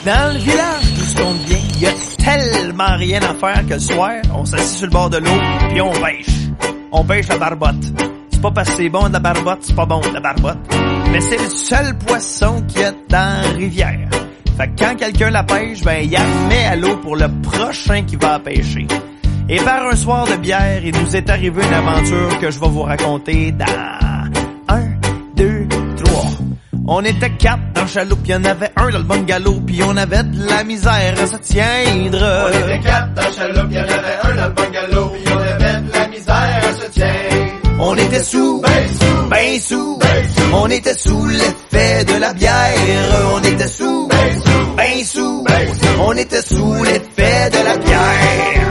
Dans le village d'où ce qu'on vient, y a tellement rien à faire que le soir, on s'assit sur le bord de l'eau puis on pêche. On pêche la barbotte. C'est pas parce que c'est bon de la barbotte, c'est pas bon de la barbotte. Mais c'est le seul poisson qu'il y a dans la rivière. Fait que quand quelqu'un la pêche, ben il la remet à l'eau pour le prochain qui va pêcher. Et par un soir de bière, il nous est arrivé une aventure que je vais vous raconter dans 1, 2, 3. On était 4 dans le chaloupe, y'en avait un dans le bungalow, puis on avait de la misère à se tiendre. On était 4 dans le chaloupe, y'en avait un dans le bungalow, puis on avait de la misère à se tiendre. On était sous, ben sous, on était sous l'effet de la bière. On était sous, ben sous, on était sous l'effet de la bière.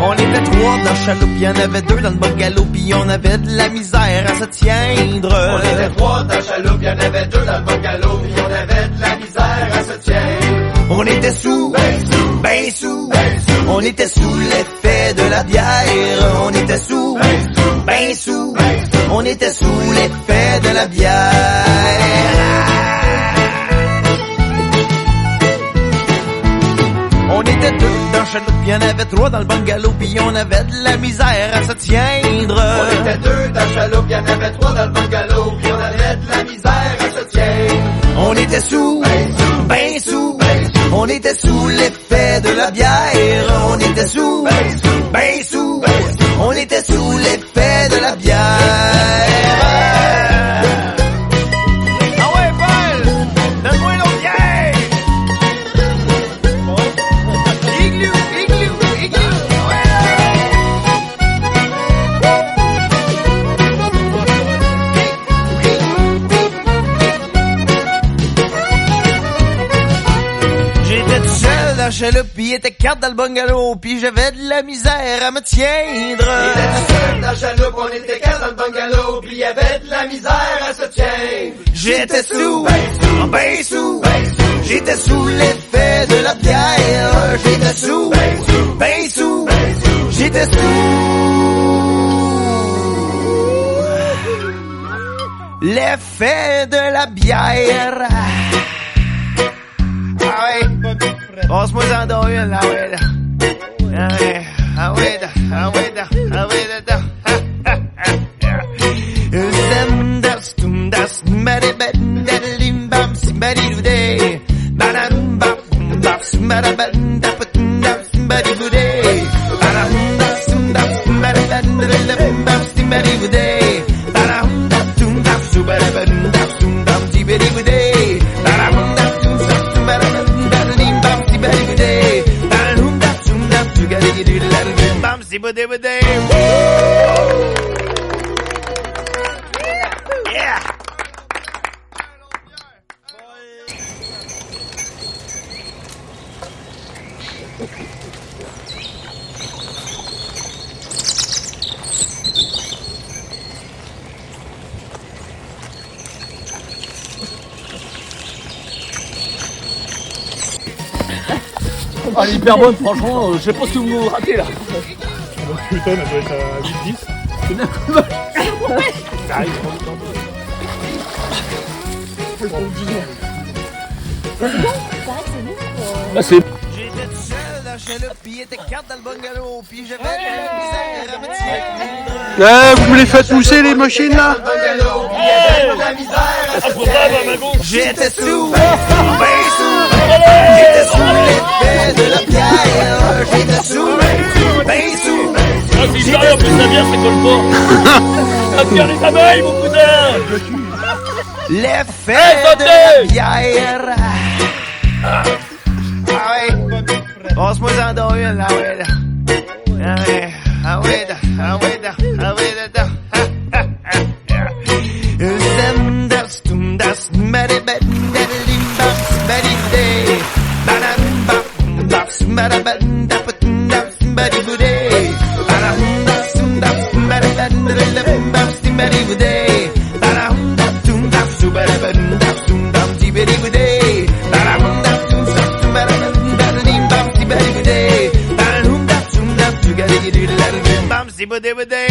On était 3 dans le chaloupe, y'en avait 2 dans le bungalow, puis on avait de la misère à se tiendre. On était 3 dans le chaloupe, y'en avait 2 dans le bungalow, puis on avait de la misère à se tiendre. On était sous, ben sous, on était sous l'effet de la bière. On était sous, ben sous, on était sous l'effet de la bière. On était 2 dans le chaloupe, y'en avait 3 dans le bungalow, puis on avait de la misère à se tiendre. On était 2 dans le chaloupe, y'en avait 3 dans le bungalow, puis on avait de la misère à se tiendre. On était sous, ben sous, on était sous l'effet de la bière. On était sous, ben sous, on était sous l'effet de la bière. Ah ouais, Paul, donne-moi l'autre bière. Igloo, igloo, igloo, J'étais tout seul dans le chaloupe, pis il était 4 dans le bungalow, pis j'avais de la misère à me tiendre. On était tout seul dans le chaloupe, on était 4 dans le bungalow, puis y avait de la misère à se tiendre. J'étais sous, ben sous, j'étais sous l'effet de la bière. J'étais sous, ben sous, j'étais sous l'effet de la bière. Ah ouais, passe-moi en dos une, là, ouais, là. Ah ouais, ah ouais, ah ouais, ah ouais, yeah. Ah, elle est hyper bonne, franchement, je sais pas ce que vous ratez là. Donc putain, elle doit être à 8-10. C'est bien cool. Ça arrive. Là, c'est... J'étais tout seul dans le chaloupe, pis il était 4 dans le bungalow, pis j'avais de la misère à me tiendre. Vous les faites pousser les machines là? J'étais sous, ben sous, j'étais sous l'effet de la bière. J'étais sous, ben sous. Ah, c'est une en plus la bière, ça colle pas. Ça tire les abeilles, mon cousin. L'effet de la bière. Ah ouais, passe-moi en dos une, là, ouais, là. Ah ouais, ah ouais, ah ouais, ah ouais, Merci, budé.